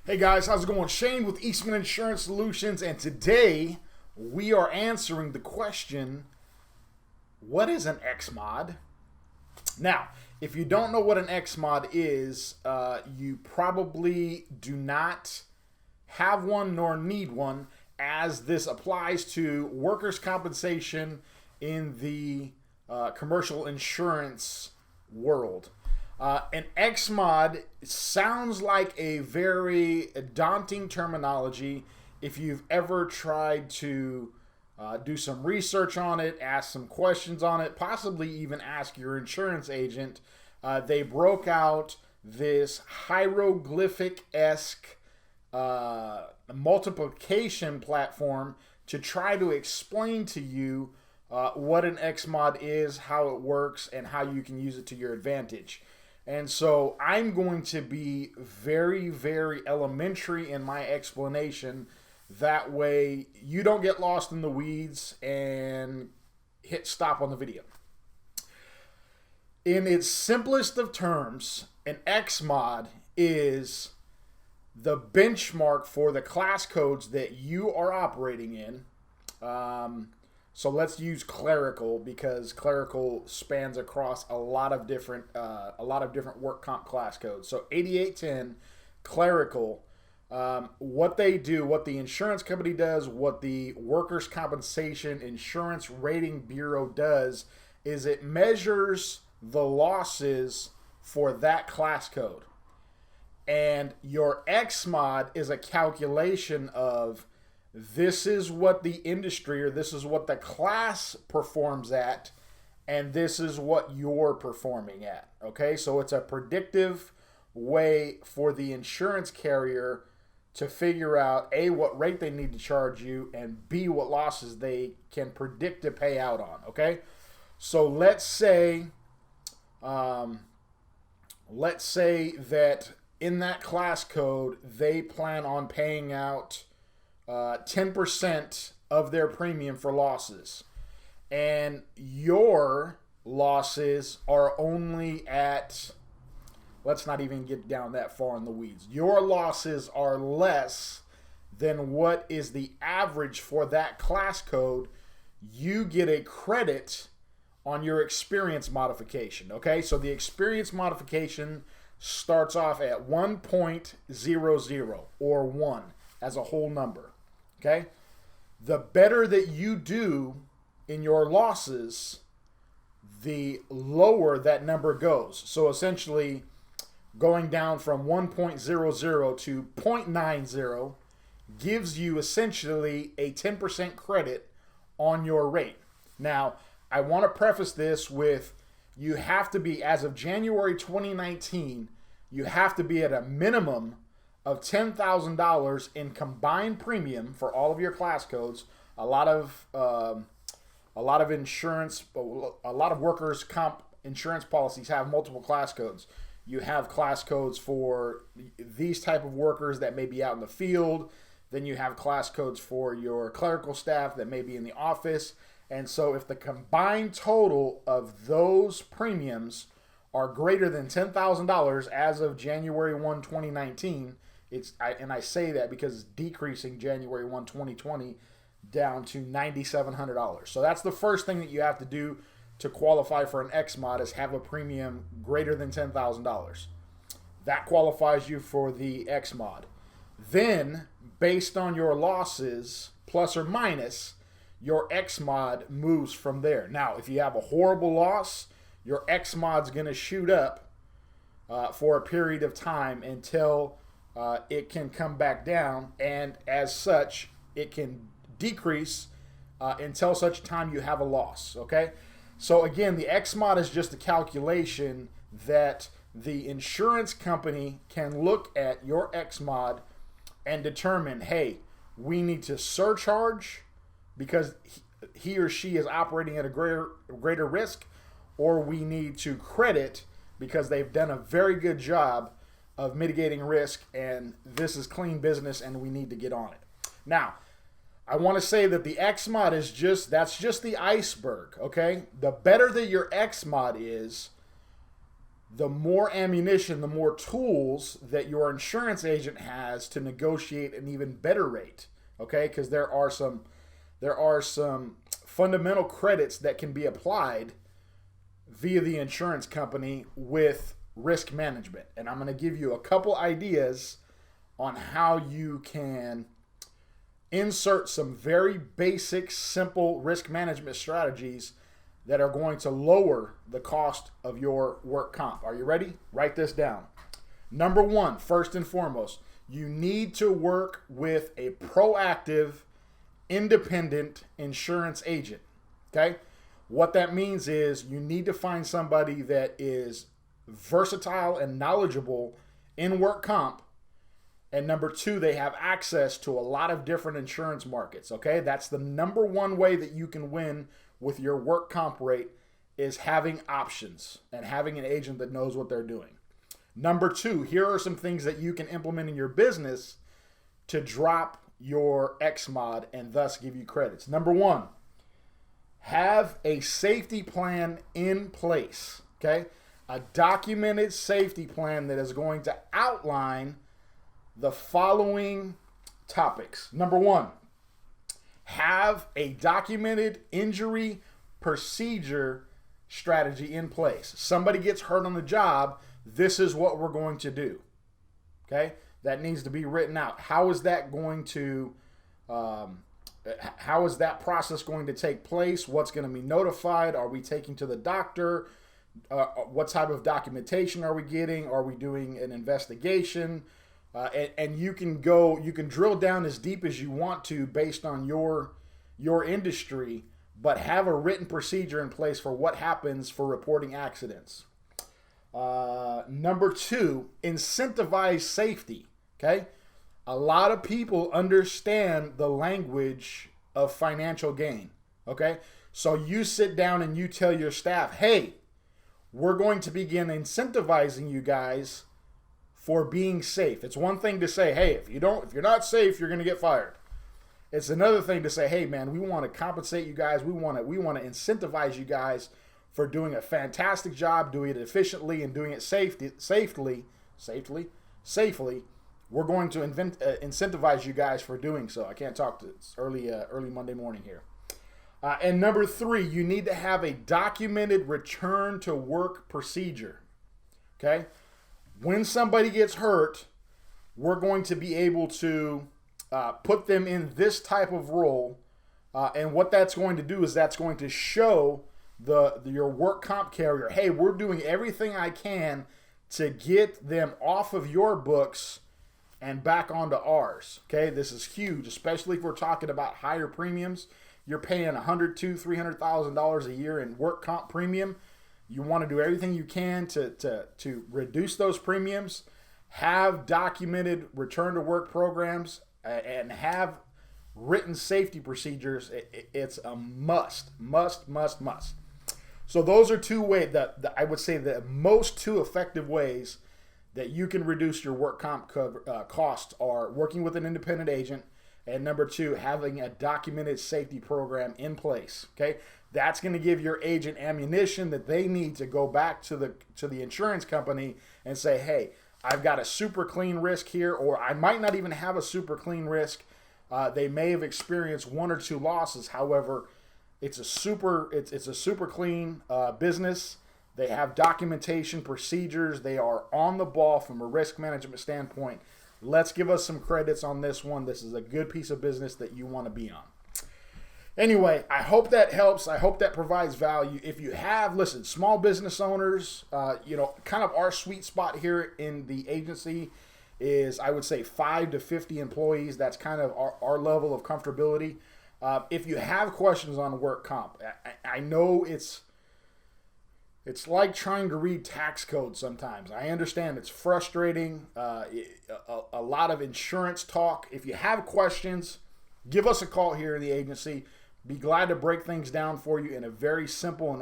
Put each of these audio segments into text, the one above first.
Hey guys, how's it going? Shane with Eastman Insurance Solutions, and today we are answering the question, what is an XMod? Now, if you don't know what an XMod is, you probably do not have one nor need one, as this applies to workers' compensation in the commercial insurance world. An XMod sounds like a very daunting terminology. If you've ever tried to do some research on it, ask some questions on it, possibly even ask your insurance agent, they broke out this hieroglyphic-esque multiplication platform to try to explain to you what an XMod is, how it works, and how you can use it to your advantage. And so I'm going to be very, very elementary in my explanation. That way you don't get lost in the weeds and hit stop on the video. In its simplest of terms, an XMod is the benchmark for the class codes that you are operating in. So let's use clerical, because clerical spans across a lot of different work comp class codes. So 8810 clerical, what they do, what the insurance company does, what the Workers' Compensation Insurance Rating Bureau does, is it measures the losses for that class code. And your XMod is a calculation of, this is what the industry, or this is what the class performs at, and this is what you're performing at. Okay, so it's a predictive way for the insurance carrier to figure out A, what rate they need to charge you, and B, what losses they can predict to pay out on. Okay, so let's say that in that class code they plan on paying out 10% of their premium for losses, and your losses are only at, let's not even get down that far in the weeds, your losses are less than what is the average for that class code. You get a credit on your experience modification. Okay, so the experience modification starts off at 1.00 or 1 as a whole number. Okay, the better that you do in your losses, the lower that number goes. So essentially, going down from 1.00 to 0.90 gives you essentially a 10% credit on your rate. Now, I want to preface this with, you have to be, as of January 2019, you have to be at a minimum of $10,000 in combined premium for all of your class codes. A lot of insurance, a lot of workers' comp insurance policies have multiple class codes. You have class codes for these type of workers that may be out in the field. Then you have class codes for your clerical staff that may be in the office. And so if the combined total of those premiums are greater than $10,000 as of January 1, 2019, I say that because it's decreasing January 1, 2020 down to $9,700. So that's the first thing that you have to do to qualify for an XMod, is have a premium greater than $10,000. That qualifies you for the XMod. Then, based on your losses, plus or minus, your XMod moves from there. Now, if you have a horrible loss, your XMod's going to shoot up for a period of time until it can come back down, and as such, it can decrease until such time you have a loss. Okay, so again, the XMod is just a calculation that the insurance company can look at your XMod and determine, hey, we need to surcharge because he or she is operating at a greater risk, or we need to credit because they've done a very good job of mitigating risk, and this is clean business and we need to get on it. Now, I want to say that the XMod is that's just the iceberg, okay? The better that your XMod is, the more ammunition, the more tools that your insurance agent has to negotiate an even better rate. Okay, because there are some fundamental credits that can be applied via the insurance company with risk management. And I'm going to give you a couple ideas on how you can insert some very basic, simple risk management strategies that are going to lower the cost of your work comp. Are you ready? Write this down. Number one, first and foremost, you need to work with a proactive, independent insurance agent. Okay? What that means is you need to find somebody that is versatile and knowledgeable in work comp. And number two, they have access to a lot of different insurance markets. Okay? That's the number one way that you can win with your work comp rate, is having options and having an agent that knows what they're doing. Number two, here are some things that you can implement in your business to drop your XMOD and thus give you credits. Number one, have a safety plan in place. Okay? A documented safety plan that is going to outline the following topics. Number one, have a documented injury procedure strategy in place. Somebody gets hurt on the job, this is what we're going to do. Okay? That needs to be written out. How is that going to, how is that process going to take place? What's going to be notified? Are we taking to the doctor? What type of documentation are we getting? Are we doing an investigation? And you can drill down as deep as you want to based on your industry, but have a written procedure in place for what happens for reporting accidents. Number two, incentivize safety. Okay? A lot of people understand the language of financial gain. Okay? So you sit down and you tell your staff, hey, we're going to begin incentivizing you guys for being safe. It's one thing to say, hey, if you're not safe, you're going to get fired. It's another thing to say, hey, man, we want to compensate you guys. We want to incentivize you guys for doing a fantastic job, doing it efficiently, and doing it safely. We're going to incentivize you guys for doing so. I can't talk to it's early Monday morning here. And number three, you need to have a documented return to work procedure. Okay? When somebody gets hurt, we're going to be able to put them in this type of role. And what that's going to do is that's going to show your work comp carrier, hey, we're doing everything I can to get them off of your books and back onto ours. Okay, this is huge, especially if we're talking about higher premiums. You're paying $100,000 to $300,000 a year in work comp premium. You want to do everything you can to reduce those premiums, have documented return to work programs, and have written safety procedures. It's a must. So those are two ways that I would say the most two effective ways that you can reduce your work comp costs are working with an independent agent, and number two, having a documented safety program in place. Okay, that's going to give your agent ammunition that they need to go back to the insurance company and say, hey, I've got a super clean risk here, or I might not even have a super clean risk. They may have experienced one or two losses. However, it's a super clean business. They have documentation, procedures. They are on the ball from a risk management standpoint. Let's give us some credits on this one. This is a good piece of business that you want to be on. Anyway, I hope that helps. I hope that provides value. If you have, listen, small business owners, kind of our sweet spot here in the agency is, I would say, 5 to 50 employees. That's kind of our level of comfortability. If you have questions on work comp, I know it's like trying to read tax code sometimes. I understand it's frustrating. A lot of insurance talk. If you have questions, give us a call here in the agency. Be glad to break things down for you in a very simple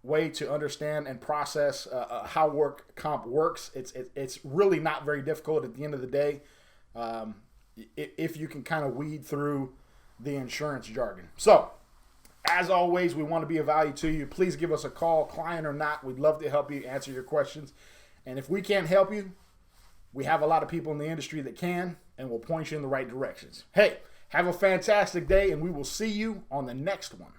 way to understand and process how work comp works. It's really not very difficult at the end of the day, if you can kind of weed through the insurance jargon. So As always, we want to be of value to you. Please give us a call, client or not. We'd love to help you answer your questions. And if we can't help you, we have a lot of people in the industry that can, and will point you in the right directions. Hey, have a fantastic day, and we will see you on the next one.